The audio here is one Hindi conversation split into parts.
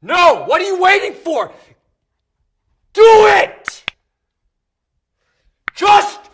No! What are you waiting for? Do it! Just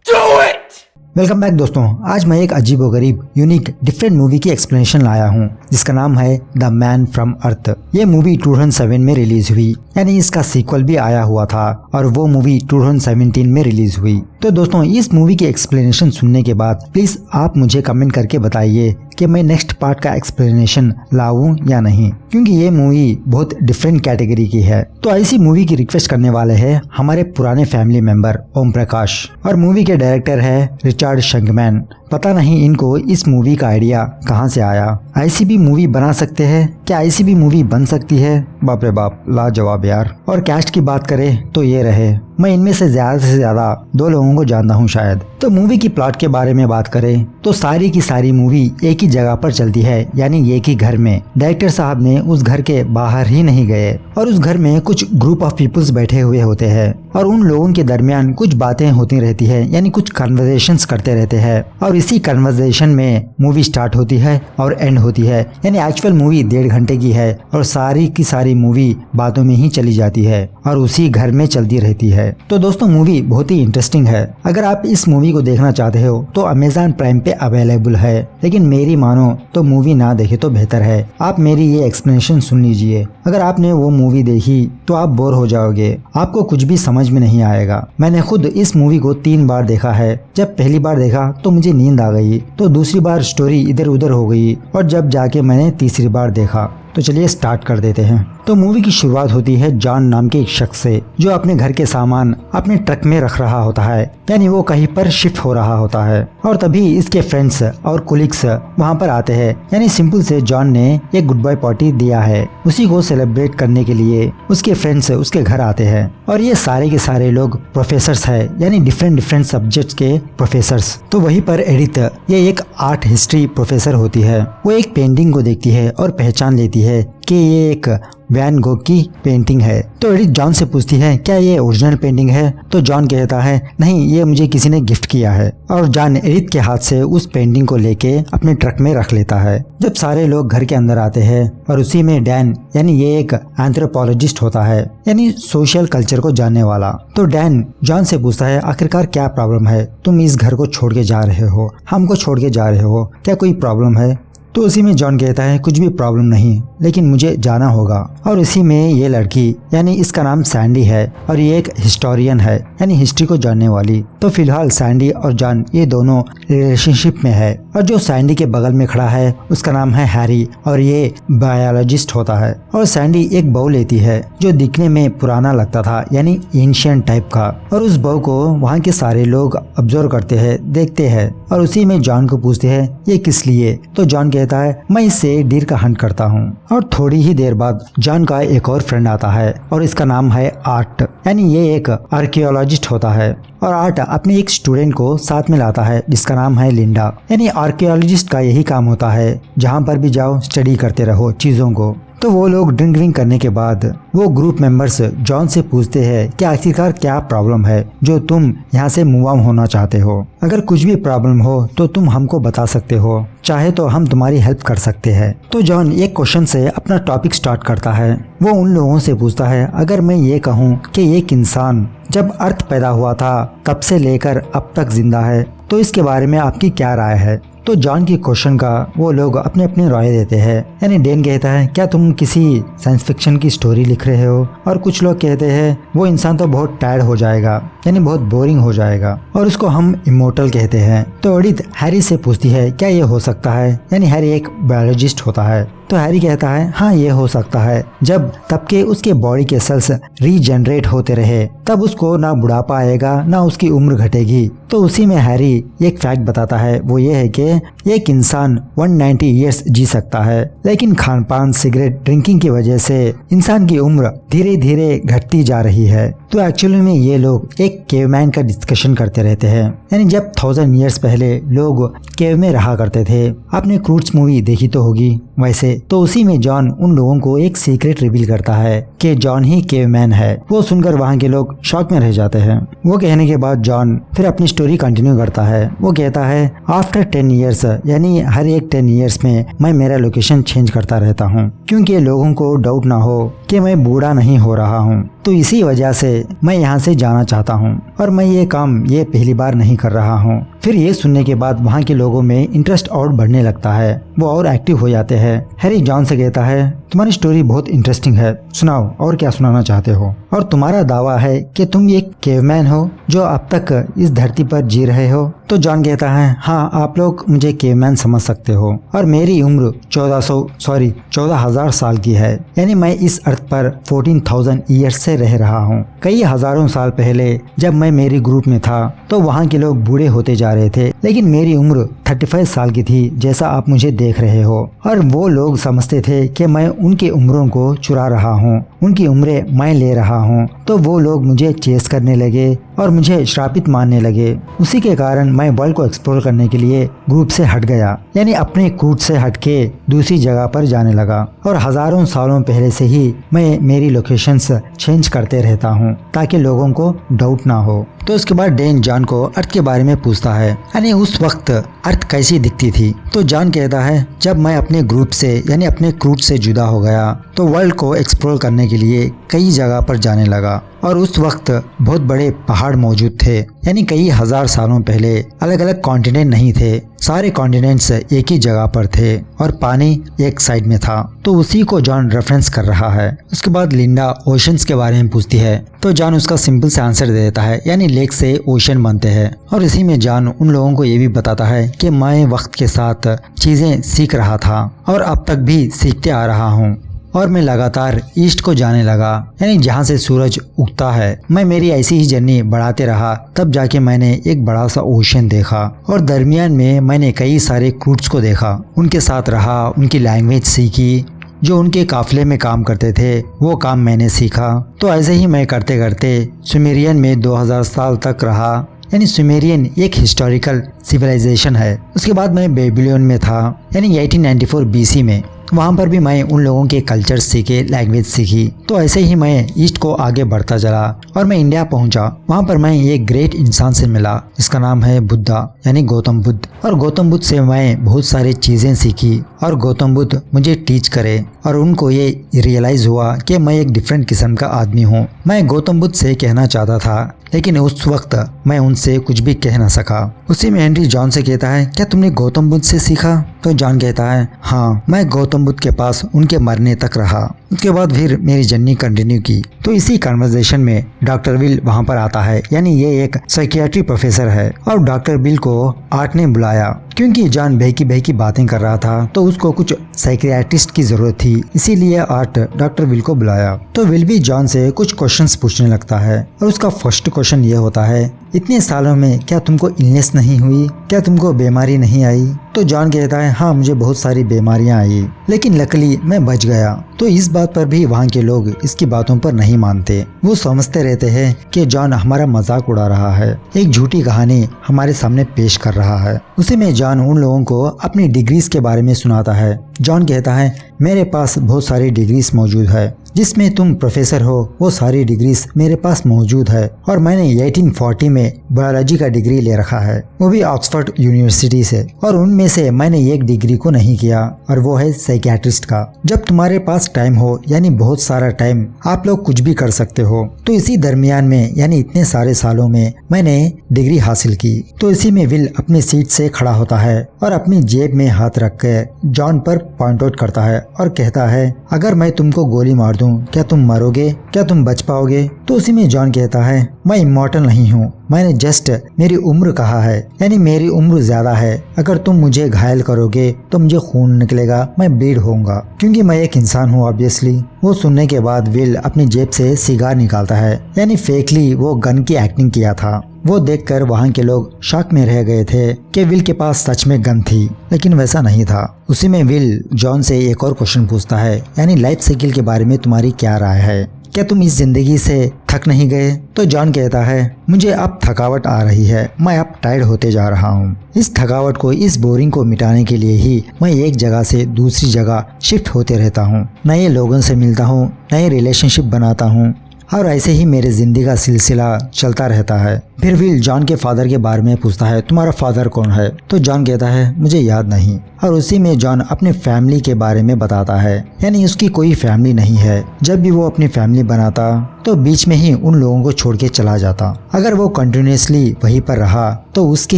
do it! Welcome back दोस्तों। आज मैं एक अजीबोगरीब यूनिक डिफरेंट मूवी की एक्सप्लेनेशन लाया हूँ जिसका नाम है द मैन फ्रॉम अर्थ। ये मूवी 2007 में रिलीज हुई, यानी इसका सीक्वल भी आया हुआ था और वो मूवी 2017 में रिलीज हुई। तो दोस्तों इस मूवी की एक्सप्लेनेशन सुनने के बाद प्लीज आप मुझे कमेंट करके बताइए कि मैं नेक्स्ट पार्ट का एक्सप्लेनेशन लाऊं या नहीं, क्योंकि ये मूवी बहुत डिफरेंट कैटेगरी की है। तो ऐसी मूवी की रिक्वेस्ट करने वाले हैं हमारे पुराने फैमिली मेंबर ओम प्रकाश, और मूवी के डायरेक्टर है रिचर्ड शंकमैन। पता नहीं इनको इस मूवी का आइडिया कहां से आया। ऐसी भी मूवी बना सकते हैं क्या? ऐसी भी मूवी बन सकती है? बाप रे बाप, लाजवाब यार। और कैस्ट की बात करें तो ये रहे, मैं इनमें से ज्यादा 2 लोगों को जानता हूँ शायद। तो मूवी की प्लॉट के बारे में बात करें तो सारी की सारी मूवी एक ही जगह पर चलती है, यानी एक ही घर में। डायरेक्टर साहब ने उस घर के बाहर ही नहीं गए और उस घर में कुछ ग्रुप ऑफ पीपल्स बैठे हुए होते हैं और उन लोगों के दरमियान कुछ बातें होती रहती है, यानी कुछ कन्वर्सेशंस करते रहते हैं। और इसी कन्वर्सेशन में मूवी स्टार्ट होती है और एंड होती है, यानी एक्चुअल मूवी 1.5 घंटे की है और सारी की सारी मूवी बातों में ही चली जाती है और उसी घर में चलती रहती है। तो दोस्तों मूवी बहुत ही इंटरेस्टिंग है। अगर आप इस मूवी को देखना चाहते हो तो अमेज़न प्राइम पे अवेलेबल है, लेकिन मेरी मानो तो मूवी ना देखे तो बेहतर है। आप मेरी ये एक्सप्लेनेशन सुन लीजिए। अगर आपने वो मूवी देखी तो आप बोर हो जाओगे, आपको कुछ भी समझ में नहीं आएगा। मैंने खुद इस मूवी को 3 बार देखा है। जब पहली बार देखा तो मुझे नींद आ गई, तो दूसरी बार स्टोरी इधर उधर हो गई और जब जाके मैंने तीसरी बार देखा। तो चलिए स्टार्ट कर देते हैं। तो मूवी की शुरुआत होती है जॉन नाम के एक शख्स से, जो अपने घर के सामान अपने ट्रक में रख रहा होता है, यानी वो कहीं पर शिफ्ट हो रहा होता है। और तभी इसके फ्रेंड्स और कोलिग्स वहाँ पर आते हैं, यानी सिंपल से जॉन ने एक गुड बाय पार्टी दिया है, उसी को सेलिब्रेट करने के लिए उसके फ्रेंड्स उसके घर आते हैं। और ये सारे के सारे लोग प्रोफेसर्स है, यानी डिफरेंट सब्जेक्ट्स के प्रोफेसर्स। तो वहीं पर एडिथ, ये एक आर्ट हिस्ट्री प्रोफेसर होती है। वो एक पेंटिंग को देखती है और पहचान लेती है कि ये एक वैन गोग की पेंटिंग है। तो एडिथ जॉन से पूछती है क्या ये ओरिजिनल पेंटिंग है? तो जॉन कहता है नहीं, ये मुझे किसी ने गिफ्ट किया है। और जॉन एडिथ के हाथ से उस पेंटिंग को लेके अपने ट्रक में रख लेता है। जब सारे लोग घर के अंदर आते हैं और उसी में डैन, यानी ये एक एंथ्रोपोलॉजिस्ट होता है, यानी सोशल कल्चर को जानने वाला। तो डैन जॉन से पूछता है आखिरकार क्या प्रॉब्लम है, तुम इस घर को छोड़ के जा रहे हो, हमको छोड़ के जा रहे हो, क्या कोई प्रॉब्लम है? तो उसी में जॉन कहता है कुछ भी प्रॉब्लम नहीं, लेकिन मुझे जाना होगा। और इसी में ये लड़की, यानी इसका नाम सैंडी है और ये एक हिस्टोरियन है, यानी हिस्ट्री को जानने वाली। तो फिलहाल सैंडी और जॉन ये दोनों रिलेशनशिप में है। और जो सैंडी के बगल में खड़ा है उसका नाम है हैरी और ये बायोलॉजिस्ट होता है। और सैंडी एक बहू लेती है जो दिखने में पुराना लगता था, यानी एंशिएंट टाइप का। और उस बहू को वहाँ के सारे लोग ऑब्जर्व करते हैं, देखते हैं। और उसी में जॉन को पूछते हैं ये किस लिए? तो जॉन कहता है मैं इससे डीर का हंट करता हूँ। और थोड़ी ही देर बाद जॉन का एक और फ्रेंड आता है और इसका नाम है आर्ट, यानी ये एक आर्कियोलॉजिस्ट होता है। और आर्ट अपने एक स्टूडेंट को साथ में लाता है जिसका नाम है लिंडा, यानी आर्कियोलॉजिस्ट का यही काम होता है, जहाँ पर भी जाओ स्टडी करते रहो चीजों को। तो वो लोग ड्रिंक करने के बाद वो ग्रुप मेंबर्स जॉन से पूछते हैं कि आखिरकार क्या प्रॉब्लम है जो तुम यहाँ से मूव ऑन होना चाहते हो। अगर कुछ भी प्रॉब्लम हो तो तुम हमको बता सकते हो, चाहे तो हम तुम्हारी हेल्प कर सकते हैं। तो जॉन एक क्वेश्चन से अपना टॉपिक स्टार्ट करता है। वो उन लोगों से पूछता है अगर मैं ये कहूँ कि एक इंसान जब अर्थ पैदा हुआ था तब से लेकर अब तक जिंदा है, तो इसके बारे में आपकी क्या राय है? तो जॉन की क्वेश्चन का वो लोग अपने अपनी राय देते हैं। यानी डैन कहता है क्या तुम किसी साइंस फिक्शन की स्टोरी लिख रहे हो? और कुछ लोग कहते हैं वो इंसान तो बहुत टायर्ड हो जाएगा, यानी बहुत बोरिंग हो जाएगा और उसको हम इमोर्टल कहते हैं। तो एडिथ हैरी से पूछती है क्या ये हो सकता है? यानी हैरी एक बायोलॉजिस्ट होता है। तो हैरी कहता है हाँ ये हो सकता है, जब तब के उसके बॉडी के सेल्स रीजनरेट होते रहे तब उसको ना बुढ़ापा आएगा ना उसकी उम्र घटेगी। तो उसी में हैरी एक फैक्ट बताता है, वो ये है कि एक इंसान 190 ईयर्स जी सकता है, लेकिन खान पान सिगरेट ड्रिंकिंग की वजह से इंसान की उम्र धीरे धीरे घटती जा रही है। तो एक्चुअली में ये लोग एक केवमैन का डिस्कशन करते रहते हैं। यानी जब 1000 ईयर्स पहले लोग केव में रहा करते थे। आपने क्रूड्स मूवी देखी तो होगी वैसे, तो उसी में जॉन उन लोगों को एक सीक्रेट रिवील करता है कि जॉन ही केवमैन है। वो सुनकर वहाँ के लोग शॉक में रह जाते हैं। वो कहने के बाद जॉन फिर अपनी स्टोरी कंटिन्यू करता है। वो कहता है आफ्टर 10 ईयर्स, यानी हर एक 10 ईयर्स में मैं मेरा लोकेशन चेंज करता रहता हूँ, क्योंकि लोगों को डाउट ना हो कि मैं बूढ़ा नहीं हो रहा हूँ। तो इसी वजह से मैं यहाँ से जाना चाहता हूँ और मैं ये काम पहली बार नहीं कर रहा हूँ। फिर ये सुनने के बाद वहाँ के लोगों में इंटरेस्ट और बढ़ने लगता है। वो और एक्टिव हो जाते हैं। हैरी जॉन से कहता है तुम्हारी स्टोरी बहुत इंटरेस्टिंग है, सुनाओ और क्या सुनाना चाहते हो। और तुम्हारा दावा है कि तुम एक केवमैन हो जो अब तक इस धरती पर जी रहे हो। तो जॉन कहता है हाँ, आप लोग मुझे केवमैन समझ सकते हो और मेरी उम्र 14,000 साल की है। यानी मैं इस अर्थ पर 14,000 ईयर्स से रह रहा हूँ। कई हजारों साल पहले जब मैं मेरी ग्रुप में था तो वहाँ के लोग बूढ़े होते जा रहे थे, लेकिन मेरी उम्र 35 साल की थी, जैसा आप मुझे देख रहे हो। और वो लोग समझते थे कि मैं उनकी उम्रों को चुरा रहा हूँ, उनकी उम्रें मैं ले रहा हूँ। तो वो लोग मुझे चेस करने लगे और मुझे श्रापित मानने लगे। उसी के कारण मैं वर्ल्ड को एक्सप्लोर करने के लिए ग्रुप से हट गया, यानी अपने क्रूड से हटके दूसरी जगह पर जाने लगा। और हजारों सालों पहले से ही मैं मेरी लोकेशंस चेंज करते रहता हूँ ताकि लोगों को डाउट ना हो। तो उसके बाद डेन जॉन को अर्थ के बारे में पूछता है, यानी उस वक्त अर्थ कैसी दिखती थी। तो जॉन कहता है जब मैं अपने ग्रुप से यानी अपने क्रूड से जुदा हो गया तो वर्ल्ड को एक्सप्लोर करने के लिए कई जगह पर जाने लगा और उस वक्त बहुत बड़े पहाड़ मौजूद थे। यानी कई हजार सालों पहले अलग अलग कॉन्टिनेंट नहीं थे, सारे कॉन्टिनेंट्स एक ही जगह पर थे और पानी एक साइड में था। तो उसी को जॉन रेफरेंस कर रहा है। उसके बाद लिंडा ओशंस के बारे में पूछती है तो जॉन उसका सिंपल से आंसर दे देता है, यानी लेक से ओशन बनते हैं। और इसी में जॉन उन लोगों को ये भी बताता है कि मैं वक्त के साथ चीजें सीख रहा था और अब तक भी सीखते आ रहा हूँ और मैं लगातार ईस्ट को जाने लगा, यानी जहाँ से सूरज उगता है। मैं मेरी ऐसी ही जर्नी बढ़ाते रहा, तब जाके मैंने एक बड़ा सा ओशन देखा और दरमियान में मैंने कई सारे क्रूड्स को देखा, उनके साथ रहा, उनकी लैंग्वेज सीखी, जो उनके काफिले में काम करते थे वो काम मैंने सीखा। तो ऐसे ही मैं करते करते सुमेरियन में 2000 साल तक रहा, यानी सुमेरियन एक हिस्टोरिकल सिविलाइजेशन है। उसके बाद मैं बेबीलोन में था, यानी 1894 BC में। वहाँ पर भी मैं उन लोगों के कल्चर सीखे, लैंग्वेज सीखी। तो ऐसे ही मैं ईस्ट को आगे बढ़ता चला और मैं इंडिया पहुँचा। वहाँ पर मैं एक ग्रेट इंसान से मिला जिसका नाम है बुद्धा, यानी गौतम बुद्ध। और गौतम बुद्ध से मैं बहुत सारी चीजें सीखी और गौतम बुद्ध मुझे टीच करे और उनको ये रियलाइज हुआ कि मैं एक डिफरेंट किस्म का आदमी हूँ। मैं गौतम बुद्ध से कहना चाहता था, लेकिन उस वक्त मैं उनसे कुछ भी कह न सका। उसी में हेनरी जॉन से कहता है क्या तुमने गौतम बुद्ध से सीखा। तो जॉन कहता है हाँ, मैं गौतम बुद्ध के पास उनके मरने तक रहा। उसके बाद फिर मेरी जर्नी कंटिन्यू की। तो इसी कन्वर्सेशन में डॉक्टर विल वहाँ पर आता है, यानी ये एक साइकियाट्री प्रोफेसर है। और डॉक्टर विल को आर्ट ने बुलाया क्योंकि जॉन बहकी बातें कर रहा था, तो उसको कुछ साइकियाट्रिस्ट की जरूरत थी, इसीलिए आर्ट डॉक्टर विल को बुलाया। तो विल भी जॉन से कुछ क्वेश्चंस पूछने लगता है और उसका फर्स्ट क्वेश्चन ये होता है, इतने सालों में क्या तुमको इलनेस नहीं हुई, क्या तुमको बीमारी नहीं आई। तो जॉन कहता है हाँ, मुझे बहुत सारी बीमारियां आई, लेकिन लकीली मैं बच गया। तो इस बात पर भी वहाँ के लोग इसकी बातों पर नहीं मानते। वो समझते रहते हैं कि जॉन हमारा मजाक उड़ा रहा है, एक झूठी कहानी हमारे सामने पेश कर रहा है। उसी में जॉन उन लोगों को अपनी डिग्रीज के बारे में सुनाता है। जॉन कहता है मेरे पास बहुत सारी डिग्रीज मौजूद है, जिसमें तुम प्रोफेसर हो वो सारी डिग्रीज मेरे पास मौजूद है। और मैंने 1840 में बायोलॉजी का डिग्री ले रखा है, वो भी ऑक्सफोर्ड यूनिवर्सिटी से। और उनमें से मैंने एक डिग्री को नहीं किया और वो है साइकियाट्रिस्ट का। जब तुम्हारे पास टाइम हो, यानी बहुत सारा टाइम, आप लोग कुछ भी कर सकते हो। तो इसी दरमियान में, यानी इतने सारे सालों में मैंने डिग्री हासिल की। तो इसी में विल अपनी सीट से खड़ा होता है और अपनी जेब में हाथ रख के जॉन पर पॉइंट आउट करता है और कहता है अगर मैं तुमको गोली मार दूं क्या तुम मरोगे, क्या तुम बच पाओगे। तो उसी में जॉन कहता है मैं इमॉर्टल नहीं हूँ, मैंने जस्ट मेरी उम्र कहा है, यानी मेरी उम्र ज्यादा है। अगर तुम मुझे घायल करोगे तो मुझे खून निकलेगा, मैं ब्लीड होऊंगा, क्योंकि मैं एक इंसान हूँ ऑब्वियसली। वो सुनने के बाद विल अपनी जेब से सिगार निकालता है, यानी फेकली वो गन की एक्टिंग किया था। वो देखकर वहाँ के लोग शॉक में रह गए थे कि विल के पास सच में गन थी, लेकिन वैसा नहीं था। उसी में विल जॉन से एक और क्वेश्चन पूछता है, यानी लाइफ साइकिल के बारे में तुम्हारी क्या राय है, क्या तुम इस जिंदगी से थक थक नहीं गए? तो जॉन कहता है मुझे अब थकावट आ रही है, मैं अब टायर्ड होते जा रहा हूँ। इस थकावट को, इस बोरिंग को मिटाने के लिए ही मैं एक जगह से दूसरी जगह शिफ्ट होते रहता हूँ, नए लोगों से मिलता हूँ, नए रिलेशनशिप बनाता हूँ और ऐसे ही मेरे जिंदगी का सिलसिला चलता रहता है। फिर विल जॉन के फादर के बारे में पूछता है तुम्हारा फादर कौन है? तो जॉन कहता है मुझे याद नहीं। और उसी में जॉन अपने फैमिली के बारे में बताता है, यानी उसकी कोई फैमिली नहीं है। जब भी वो अपनी फैमिली बनाता तो बीच में ही उन लोगों को छोड़ के चला जाता। अगर वो कंटिन्यूसली वहीं पर रहा तो उसके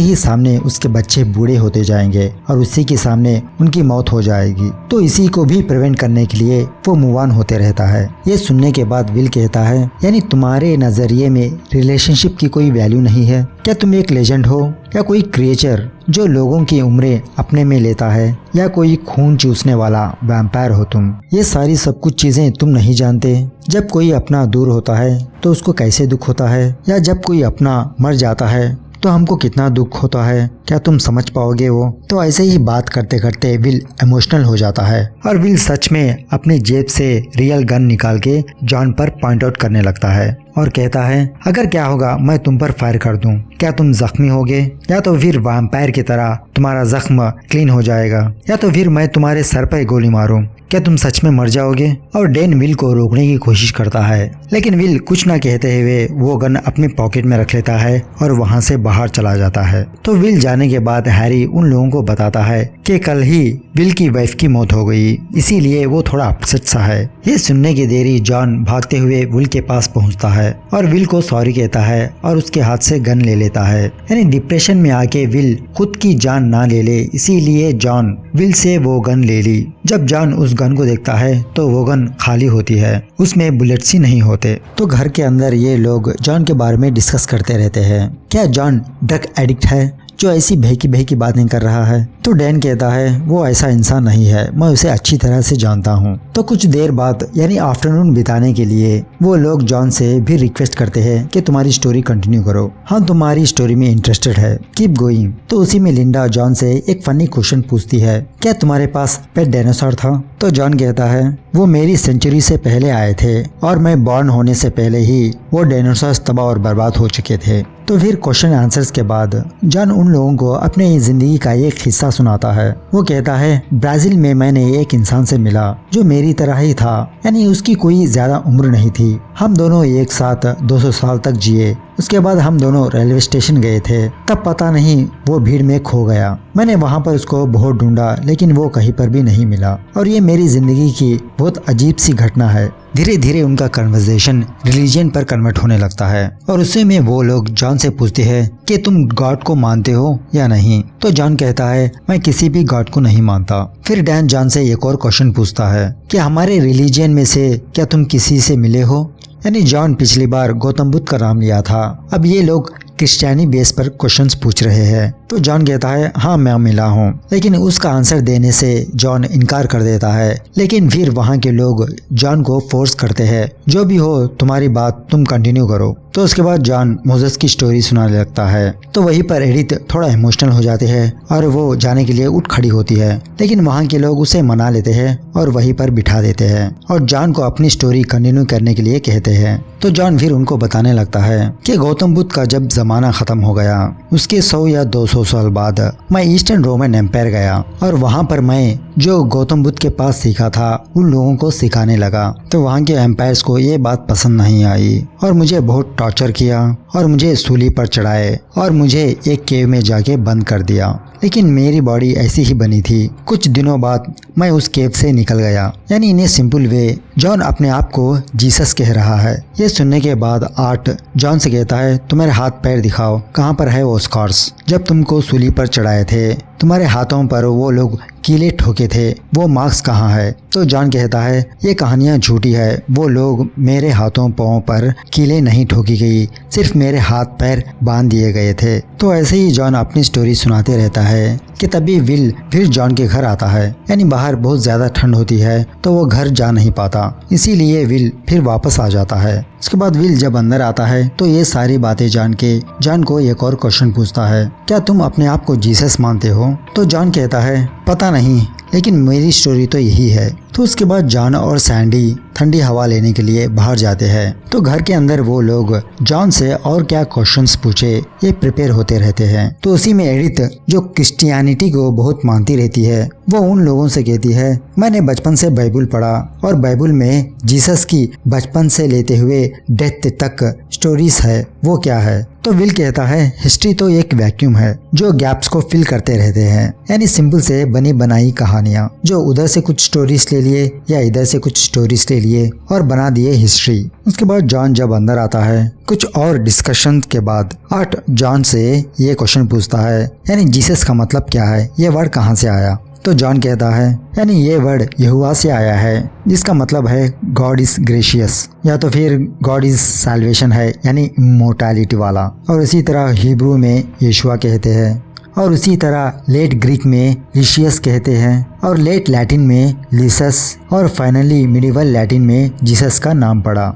ही सामने उसके बच्चे बूढ़े होते जाएंगे और उसी के सामने उनकी मौत हो जाएगी। तो इसी को भी प्रिवेंट करने के लिए वो मूव ऑन होते रहता है। ये सुनने के बाद विल कहता है यानी तुम्हारे नजरिए में रिलेशनशिप की कोई वैल्यू नहीं है क्या? तुम एक लेजेंड हो या कोई क्रिएचर जो लोगों की उम्रें अपने में लेता है, या कोई खून चूसने वाला वैम्पायर हो तुम? ये सारी सब कुछ चीजें तुम नहीं जानते। जब कोई अपना दूर होता है तो उसको कैसे दुख होता है, या जब कोई अपना मर जाता है तो हमको कितना दुख होता है, क्या तुम समझ पाओगे वो? तो ऐसे ही बात करते करते विल इमोशनल हो जाता है और विल सच में अपनी जेब से रियल गन निकाल के जॉन पर पॉइंट आउट करने लगता है और कहता है अगर क्या होगा मैं तुम पर फायर कर दूं, क्या तुम जख्मी होगे? या तो फिर वैम्पायर की तरह तुम्हारा जख्म क्लीन हो जाएगा, या तो फिर मैं तुम्हारे सर पर गोली मारूं, क्या तुम सच में मर जाओगे? और डैन विल को रोकने की कोशिश करता है, लेकिन विल कुछ ना कहते हुए वो गन अपने पॉकेट में रख लेता है और वहाँ से बाहर चला जाता है। तो विल जाने के बाद हैरी उन लोगों को बताता है कि कल ही विल की वाइफ की मौत हो गई, इसीलिए वो थोड़ा अपसेट सा है। ये सुनने की देरी जॉन भागते हुए विल के पास पहुँचता है और विल को सॉरी कहता है और उसके हाथ से गन ले लेता है। यानी डिप्रेशन में आके विल खुद की जान ना ले ले, इसीलिए जॉन विल से वो गन ले ली। जब जॉन उस गन को देखता है तो वो गन खाली होती है, उसमें बुलेट्स ही नहीं होते। तो घर के अंदर ये लोग जॉन के बारे में डिस्कस करते रहते हैं, क्या जॉन ड्रग एडिक्ट है जो ऐसी बहकी बातें कर रहा है? तो डैन कहता है वो ऐसा इंसान नहीं है, मैं उसे अच्छी तरह से जानता हूँ। तो कुछ देर बाद यानी आफ्टरनून बिताने के लिए वो लोग जॉन से भी रिक्वेस्ट करते हैं कि तुम्हारी स्टोरी कंटिन्यू करो, हम तुम्हारी स्टोरी में इंटरेस्टेड है, कीप गोइंग। तो उसी में लिंडा जॉन से एक फनी क्वेश्चन पूछती है, क्या तुम्हारे पास पेट डायनासोर था? तो जॉन कहता है वो मेरी सेंचुरी से पहले आए थे और मैं बॉर्न होने से पहले ही वो डायनासोर तबाह और बर्बाद हो चुके थे। तो फिर क्वेश्चन आंसर्स के बाद जॉन उन लोगों को अपने जिंदगी का एक हिस्सा सुनाता है। वो कहता है ब्राजील में मैंने एक इंसान से मिला जो मेरी तरह ही था, यानी उसकी कोई ज्यादा उम्र नहीं थी। हम दोनों एक साथ 200 साल तक जिए। उसके बाद हम दोनों रेलवे स्टेशन गए थे, तब पता नहीं वो भीड़ में खो गया। मैंने वहाँ पर उसको बहुत ढूंढा लेकिन वो कहीं पर भी नहीं मिला और ये मेरी जिंदगी की बहुत अजीब सी घटना है। धीरे धीरे उनका कन्वर्सेशन रिलीजन पर कन्वर्ट होने लगता है और उसी में वो लोग जॉन से पूछते हैं कि तुम गॉड को मानते हो या नहीं? तो जॉन कहता है मैं किसी भी गॉड को नहीं मानता। फिर डैन जॉन से एक और क्वेश्चन पूछता है कि हमारे रिलीजन में से क्या तुम किसी से मिले हो? यानी जॉन पिछली बार गौतम बुद्ध का नाम लिया था, अब ये लोग क्रिश्चियनी बेस पर क्वेश्चंस पूछ रहे हैं। तो जॉन कहता है हाँ मैं मिला हूँ, लेकिन उसका आंसर देने से जॉन इनकार कर देता है। लेकिन फिर वहाँ के लोग जॉन को फोर्स करते हैं, जो भी हो तुम्हारी बात तुम कंटिन्यू करो। तो उसके बाद जॉन मोजेस की स्टोरी सुनाने लगता है। तो वहीं पर एडिथ थोड़ा इमोशनल हो जाते हैं और वो जाने के लिए उठ खड़ी होती है, लेकिन वहाँ के लोग उसे मना लेते हैं और वहीं पर बिठा देते हैं और जॉन को अपनी स्टोरी कंटिन्यू करने के लिए कहते हैं। तो जॉन फिर उनको बताने लगता है कि गौतम बुद्ध का जब जमाना खत्म हो गया उसके 100 या 200 साल बाद मैं ईस्टर्न रोमन एम्पायर गया और वहाँ पर मैं जो गौतम बुद्ध के पास सीखा था उन लोगों को सिखाने लगा। तो वहाँ के एम्पायर्स को ये बात पसंद नहीं आई और मुझे बहुत टॉर्चर किया और मुझे सूली पर चढ़ाए और मुझे एक केव में जाके बंद कर दिया। लेकिन मेरी बॉडी ऐसी ही बनी थी। कुछ दिनों बाद मैं उस केव से निकल गया। यानी इन ए सिंपल वे जॉन अपने आप को जीसस कह रहा है। ये सुनने के बाद आर्ट जॉन से कहता है तुम्हारे हाथ पैर दिखाओ, कहाँ पर है वो स्कॉर्स? जब तुमको सूली पर चढ़ाए थे तुम्हारे हाथों पर वो लोग कीले ठोके थे, वो मार्क्स कहाँ है? तो जॉन कहता है ये कहानियाँ झूठी है, वो लोग मेरे हाथों पाँव पर कीले नहीं ठोकी गई, सिर्फ मेरे हाथ पैर बांध दिए गए थे। तो ऐसे ही जॉन अपनी स्टोरी सुनाते रहता है कि तभी विल फिर जॉन के घर आता है। यानी बाहर बहुत ज्यादा ठंड होती है तो वो घर जा नहीं पाता, इसीलिए विल फिर वापस आ जाता है। उसके बाद विल जब अंदर आता है तो ये सारी बातें जान के जॉन को एक और क्वेश्चन पूछता है, क्या तुम अपने आप को जीसस मानते हो? तो जॉन कहता है पता नहीं, लेकिन मेरी स्टोरी तो यही है। तो उसके बाद जॉन और सैंडी ठंडी हवा लेने के लिए बाहर जाते हैं। तो घर के अंदर वो लोग जॉन से और क्या क्वेश्चंस पूछे ये प्रिपेयर होते रहते हैं। तो उसी में एडिथ जो क्रिश्चियनिटी को बहुत मानती रहती है वो उन लोगों से कहती है मैंने बचपन से बाइबल पढ़ा और बाइबल में जीसस की बचपन से लेते हुए डेथ तक स्टोरीज है, वो क्या है? तो विल कहता है हिस्ट्री तो एक वैक्यूम है जो गैप्स को फिल करते रहते हैं, यानी सिंपल से बनी बनाई कहानियां जो उधर से कुछ स्टोरीज ले लिए या इधर से कुछ स्टोरीज ले लिए और बना दिए हिस्ट्री। उसके बाद जॉन जब अंदर आता है कुछ और डिस्कशन के बाद आर्ट जॉन से ये क्वेश्चन पूछता है यानी जीसस का मतलब क्या है, ये वर्ड कहाँ से आया? तो जॉन कहता है यानी ये वर्ड यहोवा से आया है जिसका मतलब है गॉड इज ग्रेशियस, या तो फिर गॉड इज सैल्वेशन है यानी इमोर्टैलिटी वाला। और इसी तरह हिब्रू में यीशुआ कहते हैं और उसी तरह लेट ग्रीक में लिशियस कहते हैं और लेट लैटिन में लिसस और फाइनली मिडिवल लैटिन में जीसस का नाम पड़ा।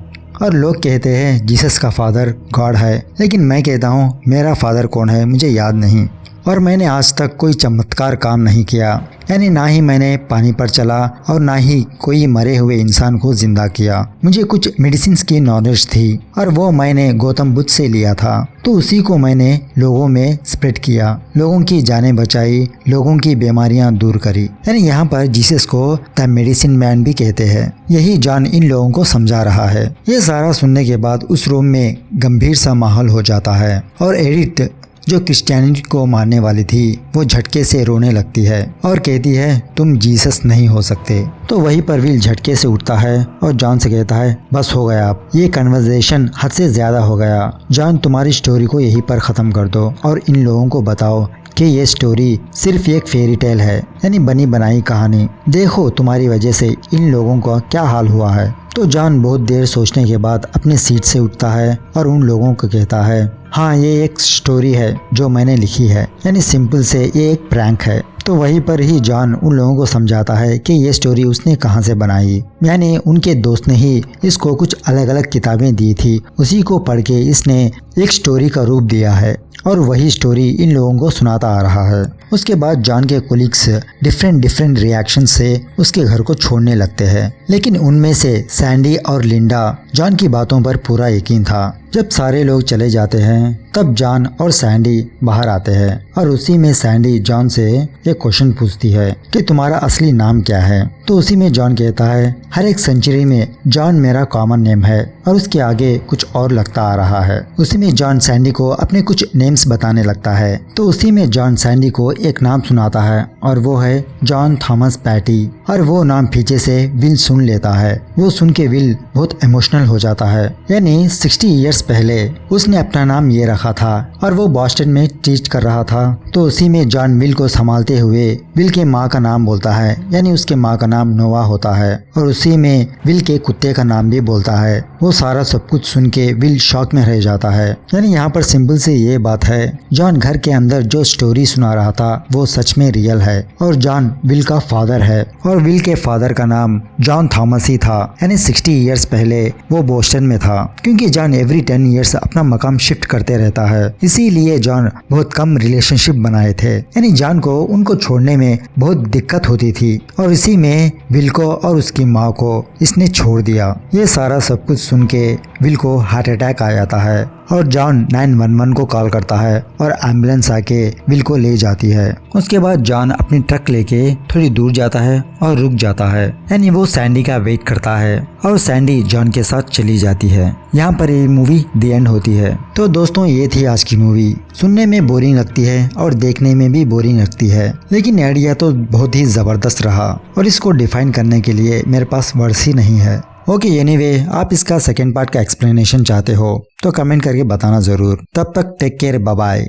और लोग कहते हैं जीसस का फादर गॉड है, लेकिन मैं कहता हूँ मेरा फादर कौन है मुझे याद नहीं और मैंने आज तक कोई चमत्कार काम नहीं किया, यानी ना ही मैंने पानी पर चला और ना ही कोई मरे हुए इंसान को जिंदा किया। मुझे कुछ मेडिसिन की नॉलेज थी और वो मैंने गौतम बुद्ध से लिया था, तो उसी को मैंने लोगों में स्प्रेड किया, लोगों की जानें बचाई, लोगों की बीमारियां दूर करी। यानी यहाँ पर जीसस को द मेडिसिन मैन भी कहते हैं। यही जॉन इन लोगों को समझा रहा है। ये सारा सुनने के बाद उस रूम में गंभीर सा माहौल हो जाता है और एडिथ जो क्रिश्चियनिटी को मानने वाली थी वो झटके से रोने लगती है और कहती है तुम जीसस नहीं हो सकते। तो वहीं पर विल झटके से उठता है और जॉन से कहता है बस हो गया, अब ये कन्वर्सेशन हद से ज्यादा हो गया। जॉन तुम्हारी स्टोरी को यहीं पर खत्म कर दो और इन लोगों को बताओ कि ये स्टोरी सिर्फ एक फेरी टेल है, यानी बनी बनाई कहानी। देखो तुम्हारी वजह से इन लोगों का क्या हाल हुआ है। तो जॉन बहुत देर सोचने के बाद अपने सीट से उठता है और उन लोगों को कहता है हाँ ये एक स्टोरी है जो मैंने लिखी है, यानी सिंपल से ये एक प्रैंक है। तो वहीं पर ही जॉन उन लोगों को समझाता है कि ये स्टोरी उसने कहाँ से बनाई, यानी उनके दोस्त ने ही इसको कुछ अलग अलग किताबें दी थी, उसी को पढ़ के इसने एक स्टोरी का रूप दिया है और वही स्टोरी इन लोगों को सुनाता आ रहा है। उसके बाद जॉन के कोलिग्स डिफरेंट रिएक्शन से उसके घर को छोड़ने लगते हैं, लेकिन उनमें से सैंडी और लिंडा जॉन की बातों पर पूरा यकीन था। जब सारे लोग चले जाते हैं तब जॉन और सैंडी बाहर आते हैं और उसी में सैंडी जॉन से एक क्वेश्चन पूछती है कि तुम्हारा असली नाम क्या है। तो उसी में जॉन कहता है हर एक सेंचुरी में जॉन मेरा कॉमन नेम है और उसके आगे कुछ और लगता आ रहा है। उसी में जॉन सैंडी को अपने कुछ नेम्स बताने लगता है। तो उसी में जॉन सैंडी को एक नाम सुनाता है और वो है जॉन थॉमस पैटी, और वो नाम पीछे से विल सुन लेता है। वो सुन के विल बहुत इमोशनल हो जाता है, यानी 60 इयर्स पहले उसने अपना नाम ये रखा था और वो बॉस्टन में टीच कर रहा था। तो उसी में जॉन विल को संभालते हुए विल के माँ का नाम बोलता है, यानी उसके माँ का नाम नोवा होता है, और उसी में विल के कुत्ते का नाम भी बोलता है। वो सारा सब कुछ सुन के विल शॉक में रह जाता है। यानी यहाँ पर सिंपल से ये बात है, जॉन घर के अंदर जो स्टोरी सुना रहा था वो सच में रियल है और जॉन विल का फादर है और विल के फादर का नाम जॉन थॉमस ही था। यानी 60 इयर्स पहले वो बोस्टन में था, क्योंकि जॉन एवरी 10 इयर्स अपना मकाम शिफ्ट करते रहता है, इसीलिए जॉन बहुत कम रिलेशनशिप बनाए थे। यानी जॉन को उनको छोड़ने में बहुत दिक्कत होती थी और इसी में विल को और उसकी माँ को इसने छोड़ दिया। ये सारा सब कुछ सुन के विल को हार्ट अटैक आ जाता है और जॉन 911 को कॉल करता है और एम्बुलेंस आके विल को ले जाती है। उसके बाद जॉन अपनी ट्रक लेके थोड़ी दूर जाता है और रुक जाता है, यानी वो सैंडी का वेट करता है और सैंडी जॉन के साथ चली जाती है। यहाँ पर ये मूवी द एंड होती है। तो दोस्तों ये थी आज की मूवी। सुनने में बोरिंग लगती है और देखने में भी बोरिंग लगती है, लेकिन आइडिया तो बहुत ही जबरदस्त रहा और इसको डिफाइन करने के लिए मेरे पास वर्ड्स ही नहीं है। ओके एनीवे, आप इसका सेकेंड पार्ट का एक्सप्लेनेशन चाहते हो तो कमेंट करके बताना जरूर। तब तक टेक केयर, बाय बाय।